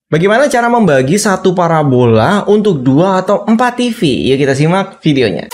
Bagaimana cara membagi satu parabola untuk 2 atau 4 TV? Yuk kita simak videonya.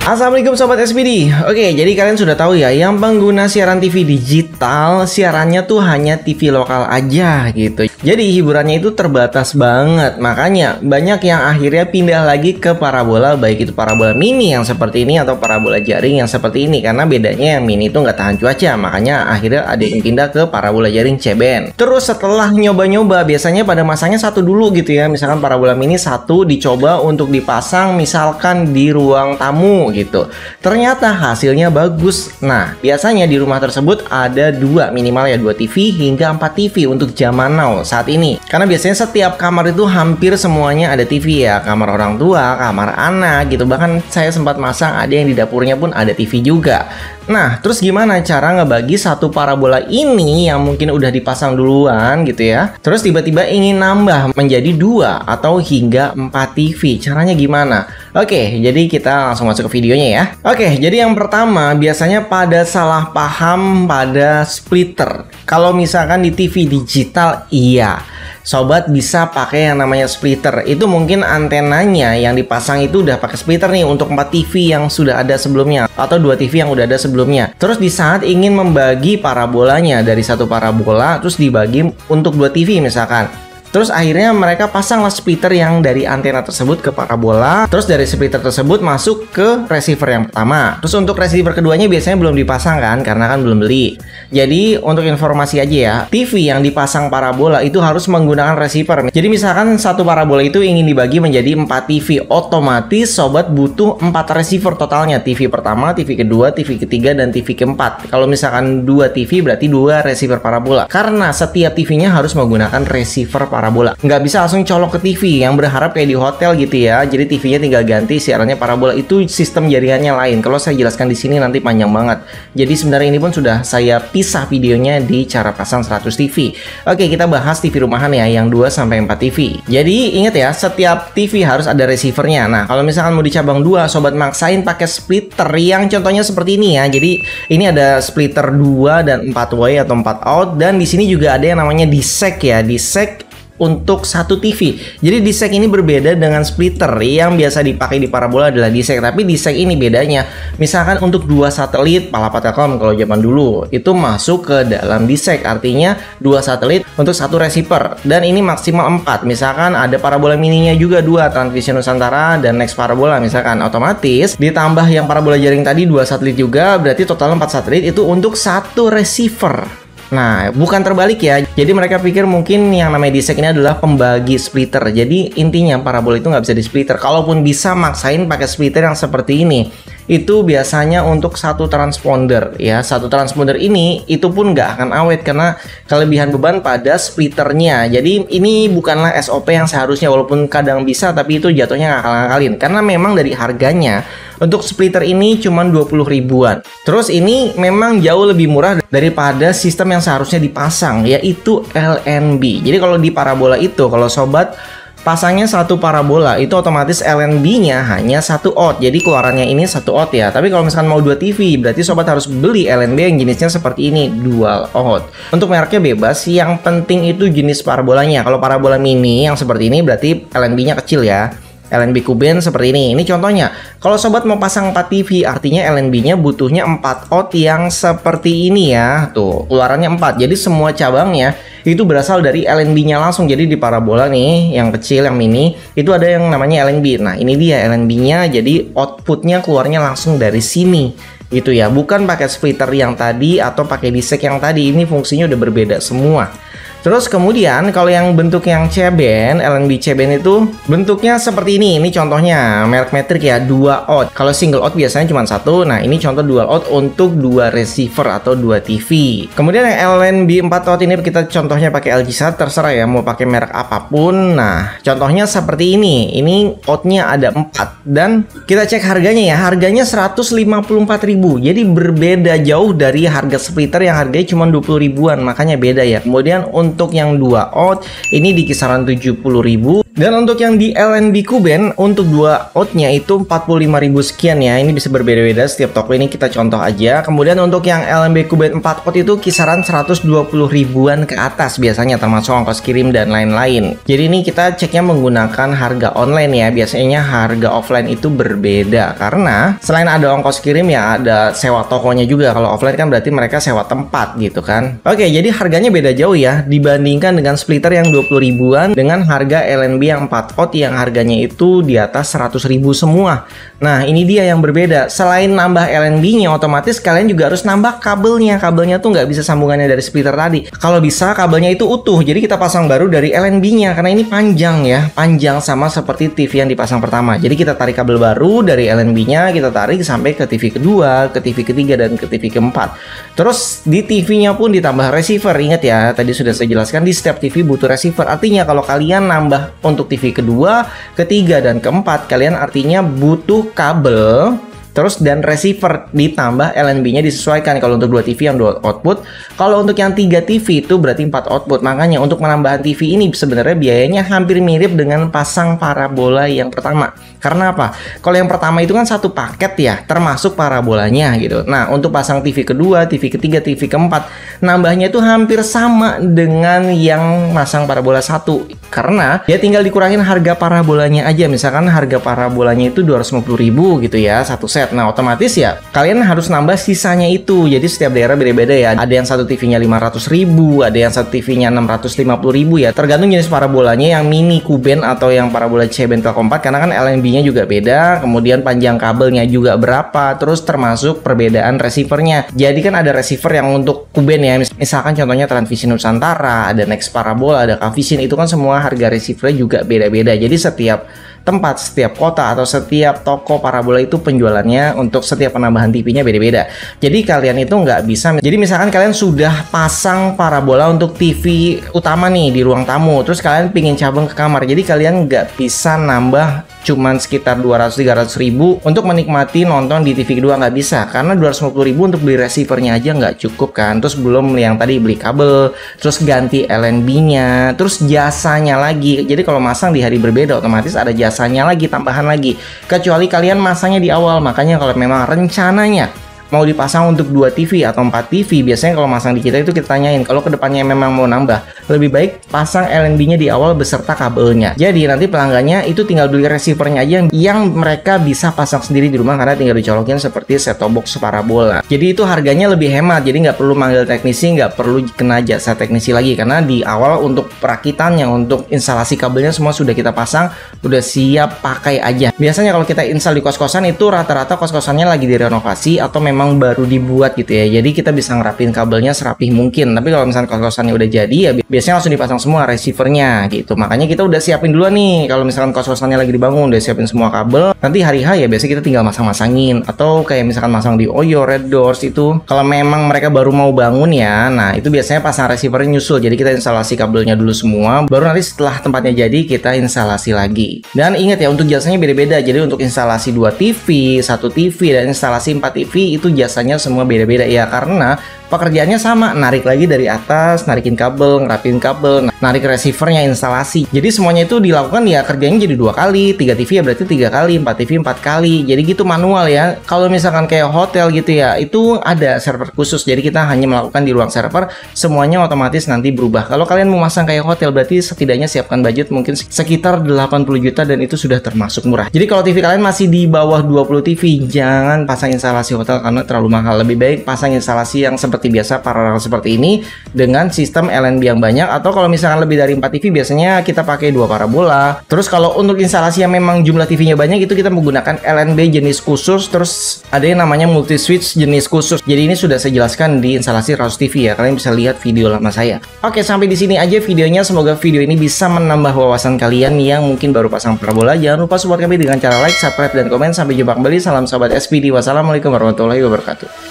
Assalamualaikum Sobat SPD. Oke, jadi kalian sudah tahu ya, yang pengguna siaran TV digital, siarannya tuh hanya TV lokal aja gitu. Jadi hiburannya itu terbatas banget. Makanya banyak yang akhirnya pindah lagi ke parabola, baik itu parabola mini yang seperti ini atau parabola jaring yang seperti ini. Karena bedanya yang mini itu nggak tahan cuaca, makanya akhirnya ada yang pindah ke parabola jaring C-band. Terus setelah nyoba-nyoba, biasanya pada masanya satu dulu gitu ya. Misalkan parabola mini satu dicoba untuk dipasang misalkan di ruang tamu gitu. Ternyata hasilnya bagus. Nah, biasanya di rumah tersebut ada minimal ya 2 TV hingga 4 TV untuk zaman now saat ini. Karena biasanya setiap kamar itu hampir semuanya ada TV ya. Kamar orang tua, kamar anak gitu. Bahkan saya sempat masang ada yang di dapurnya pun ada TV juga. Nah, terus gimana cara ngebagi satu parabola ini yang mungkin udah dipasang duluan gitu ya. Terus tiba-tiba ingin nambah menjadi 2 atau hingga 4 TV. Caranya gimana? Oke, jadi kita langsung masuk ke videonya ya. Oke, jadi yang pertama biasanya pada salah paham pada splitter. Kalau misalkan di TV digital, iya, sobat bisa pakai yang namanya splitter. Itu mungkin antenanya yang dipasang itu udah pakai splitter nih untuk 4 TV yang sudah ada sebelumnya atau 2 TV yang udah ada sebelumnya. Terus di saat ingin membagi parabolanya dari satu parabola terus dibagi untuk 2 TV misalkan. Terus akhirnya mereka pasanglah splitter yang dari antena tersebut ke parabola. Terus dari splitter tersebut masuk ke receiver yang pertama. Terus untuk receiver keduanya biasanya belum dipasang kan, karena kan belum beli. Jadi untuk informasi aja ya, TV yang dipasang parabola itu harus menggunakan receiver. Jadi misalkan satu parabola itu ingin dibagi menjadi 4 TV, otomatis sobat butuh 4 receiver totalnya. TV pertama, TV kedua, TV ketiga, dan TV keempat. Kalau misalkan 2 TV berarti 2 receiver parabola. Karena setiap TV-nya harus menggunakan receiver parabola. Nggak bisa langsung colok ke TV yang berharap kayak di hotel gitu ya. Jadi TV-nya tinggal ganti, siarannya parabola. Itu sistem jaringannya lain. Kalau saya jelaskan di sini nanti panjang banget. Jadi sebenarnya ini pun sudah saya pisah videonya di cara pasang 100 TV. Oke, kita bahas TV rumahan ya yang 2-4 TV. Jadi ingat ya, setiap TV harus ada receivernya. Nah, kalau misalkan mau di cabang 2, sobat maksain pakai splitter yang contohnya seperti ini ya. Jadi ini ada splitter 2 dan 4 way atau 4 out, dan di sini juga ada yang namanya disek ya. Disek untuk satu TV. Jadi disek ini berbeda dengan splitter. Yang biasa dipakai di parabola adalah disek, tapi disek ini bedanya. Misalkan untuk 2 satelit Palapa Telkom kalau zaman dulu itu masuk ke dalam disek, artinya 2 satelit untuk satu receiver, dan ini maksimal 4. Misalkan ada parabola mininya juga 2, Transvision Nusantara dan Next Parabola misalkan, otomatis ditambah yang parabola jaring tadi 2 satelit juga, berarti total 4 satelit itu untuk satu receiver. Nah, bukan terbalik ya. Jadi mereka pikir mungkin yang namanya disek ini adalah pembagi splitter. Jadi intinya parabola itu nggak bisa di splitter. Kalaupun bisa, maksain pakai splitter yang seperti ini. Itu biasanya untuk satu transponder ya. Satu transponder ini itu pun nggak akan awet karena kelebihan beban pada splitternya. Jadi ini bukanlah SOP yang seharusnya, walaupun kadang bisa, tapi itu jatuhnya ngakal-ngakalin. Karena memang dari harganya untuk splitter ini cuma 20 ribuan. Terus ini memang jauh lebih murah daripada sistem yang seharusnya dipasang, yaitu LNB. Jadi kalau di parabola itu, kalau sobat pasangnya satu parabola, itu otomatis LNB-nya hanya 1 out. Jadi keluarannya ini 1 out ya. Tapi kalau misalkan mau 2 TV, berarti sobat harus beli LNB yang jenisnya seperti ini, dual out. Untuk mereknya bebas, yang penting itu jenis parabolanya. Kalau parabola mini yang seperti ini berarti LNB-nya kecil ya. LNB Kuben seperti ini. Ini contohnya. Kalau sobat mau pasang 4 TV, artinya LNB-nya butuhnya 4 out yang seperti ini ya. Tuh, keluarannya 4. Jadi semua cabangnya itu berasal dari LNB-nya langsung. Jadi di parabola nih, yang kecil, yang mini, itu ada yang namanya LNB. Nah, ini dia LNB-nya. Jadi outputnya keluarnya langsung dari sini. Gitu ya. Bukan pakai splitter yang tadi atau pakai disek yang tadi. Ini fungsinya udah berbeda semua. Terus kemudian kalau yang bentuk yang C-band, LNB C-band itu bentuknya seperti ini. Ini contohnya merek metrik ya, 2 out. Kalau single out biasanya cuma 1. Nah, ini contoh dual out untuk 2 receiver atau 2 TV. Kemudian yang LNB 4 out ini kita contohnya pakai LG-SAT, terserah ya mau pakai merek apapun. Nah, contohnya seperti ini. Ini outnya ada 4 dan kita cek harganya ya. Harganya 154.000. Jadi berbeda jauh dari harga splitter yang harganya cuma 20 ribuan. Makanya beda ya. Kemudian untuk yang 2 out ini di kisaran 70.000 Dan untuk yang di LNB Kuben, untuk 2 outnya itu 45.000 sekian ya. Ini bisa berbeda-beda setiap toko, ini kita contoh aja. Kemudian untuk yang LNB Kuben 4 out itu kisaran 120 ribuan ke atas biasanya, termasuk ongkos kirim dan lain-lain. Jadi ini kita ceknya menggunakan harga online ya. Biasanya harga offline itu berbeda, karena selain ada ongkos kirim ya ada sewa tokonya juga. Kalau offline kan berarti mereka sewa tempat gitu kan. Oke, jadi harganya beda jauh ya dibandingkan dengan splitter yang 20 ribuan dengan harga LNB yang 4 out yang harganya itu di atas 100 ribu semua. Nah, ini dia yang berbeda. Selain nambah LNB-nya, otomatis kalian juga harus nambah kabelnya. Kabelnya tuh nggak bisa sambungannya dari splitter tadi. Kalau bisa kabelnya itu utuh, jadi kita pasang baru dari LNB-nya, karena ini panjang ya, panjang sama seperti TV yang dipasang pertama. Jadi kita tarik kabel baru dari LNB-nya, kita tarik sampai ke TV kedua, ke TV ketiga, dan ke TV keempat. Terus di TV-nya pun ditambah receiver. Ingat ya, tadi sudah saya jelaskan di setiap TV butuh receiver. Artinya kalau kalian nambah untuk TV kedua, ketiga, dan keempat, kalian artinya butuh kabel terus dan receiver ditambah LNB-nya disesuaikan. Kalau untuk 2 TV yang 2 output, kalau untuk yang 3 TV itu berarti 4 output. Makanya untuk menambah TV ini sebenarnya biayanya hampir mirip dengan pasang parabola yang pertama. Karena apa? Kalau yang pertama itu kan satu paket ya, termasuk parabolanya gitu. Nah, untuk pasang TV kedua, TV ketiga, TV keempat, nambahnya itu hampir sama dengan yang masang parabola satu. Karena dia tinggal dikurangin harga parabolanya aja. Misalkan harga parabolanya itu 250.000 gitu ya, satu set. Nah, otomatis ya kalian harus nambah sisanya itu. Jadi setiap daerah beda-beda ya. Ada yang satu TV-nya 500.000, ada yang satu TV-nya 650.000 ya. Tergantung jenis parabolanya, yang mini Kuben atau yang parabola C-band Telkompat, karena kan LNB-nya juga beda. Kemudian panjang kabelnya juga berapa. Terus termasuk perbedaan receivernya. Jadi kan ada receiver yang untuk Kuben ya. Misalkan contohnya Transvision Nusantara, ada Next Parabola, ada Kavision. Itu kan semua harga receivernya juga beda-beda. Jadi setiap tempat, setiap kota, atau setiap toko parabola itu penjualannya untuk setiap penambahan TV-nya beda-beda. Jadi kalian itu nggak bisa. Jadi misalkan kalian sudah pasang parabola untuk TV utama nih di ruang tamu, terus kalian pingin cabang ke kamar, jadi kalian nggak bisa nambah cuman sekitar 200-300 ribu untuk menikmati nonton di TV kedua. Nggak bisa, karena 250 ribu untuk beli receivernya aja nggak cukup kan. Terus belum yang tadi beli kabel, terus ganti LNB-nya, terus jasanya lagi. Jadi kalau masang di hari berbeda otomatis ada jasanya lagi, tambahan lagi. Kecuali kalian masangnya di awal. Makanya kalau memang rencananya mau dipasang untuk 2 TV atau 4 TV, biasanya kalau masang di kita itu kita tanyain, kalau kedepannya memang mau nambah, lebih baik pasang LNB-nya di awal beserta kabelnya. Jadi nanti pelanggannya itu tinggal beli receivernya aja yang mereka bisa pasang sendiri di rumah, karena tinggal dicolokin seperti set-top box parabola. Jadi itu harganya lebih hemat, jadi nggak perlu manggil teknisi, nggak perlu kena jasa teknisi lagi, karena di awal untuk perakitannya, untuk instalasi kabelnya semua sudah kita pasang, udah siap pakai aja. Biasanya kalau kita install di kos-kosan itu rata-rata kos-kosannya lagi direnovasi atau memang baru dibuat gitu ya. Jadi kita bisa ngerapin kabelnya serapih mungkin. Tapi kalau misalnya kos-kosannya udah jadi ya biasanya langsung dipasang semua receivernya gitu. Makanya kita udah siapin duluan nih. Kalau misalkan kos-kosannya lagi dibangun, udah siapin semua kabel. Nanti hari H ya biasanya kita tinggal masang-masangin. Atau kayak misalkan masang di Oyo, Red Doors itu. Kalau memang mereka baru mau bangun ya, nah itu biasanya pasang receivernya nyusul. Jadi kita instalasi kabelnya dulu semua. Baru nanti setelah tempatnya jadi kita instalasi lagi. Dan ingat ya, untuk jasanya beda-beda. Jadi untuk instalasi 2 TV, 1 TV, dan instalasi 4 TV itu jasanya semua beda-beda ya, karena pekerjaannya sama, narik lagi dari atas, narikin kabel, ngerapin kabel, narik receivernya, instalasi. Jadi semuanya itu dilakukan ya, kerjanya jadi 2 kali, 3 TV ya berarti 3 kali, 4 TV 4 kali. Jadi gitu manual ya. Kalau misalkan kayak hotel gitu ya, itu ada server khusus. Jadi kita hanya melakukan di ruang server, semuanya otomatis nanti berubah. Kalau kalian mau masang kayak hotel, berarti setidaknya siapkan budget mungkin sekitar 80 juta dan itu sudah termasuk murah. Jadi kalau TV kalian masih di bawah 20 TV, jangan pasang instalasi hotel karena terlalu mahal. Lebih baik pasang instalasi yang seperti biasa paralel seperti ini dengan sistem LNB yang banyak. Atau kalau misalkan lebih dari 4 TV, biasanya kita pakai 2 parabola. Terus kalau untuk instalasi yang memang jumlah TV-nya banyak, itu kita menggunakan LNB jenis khusus. Terus ada yang namanya multi switch jenis khusus. Jadi ini sudah saya jelaskan di instalasi Raus TV ya. Kalian bisa lihat video lama saya. Oke, sampai di sini aja videonya. Semoga video ini bisa menambah wawasan kalian yang mungkin baru pasang parabola. Jangan lupa support kami dengan cara like, subscribe, dan komen. Sampai jumpa kembali. Salam sobat SPD. Wassalamualaikum warahmatullahi wabarakatuh.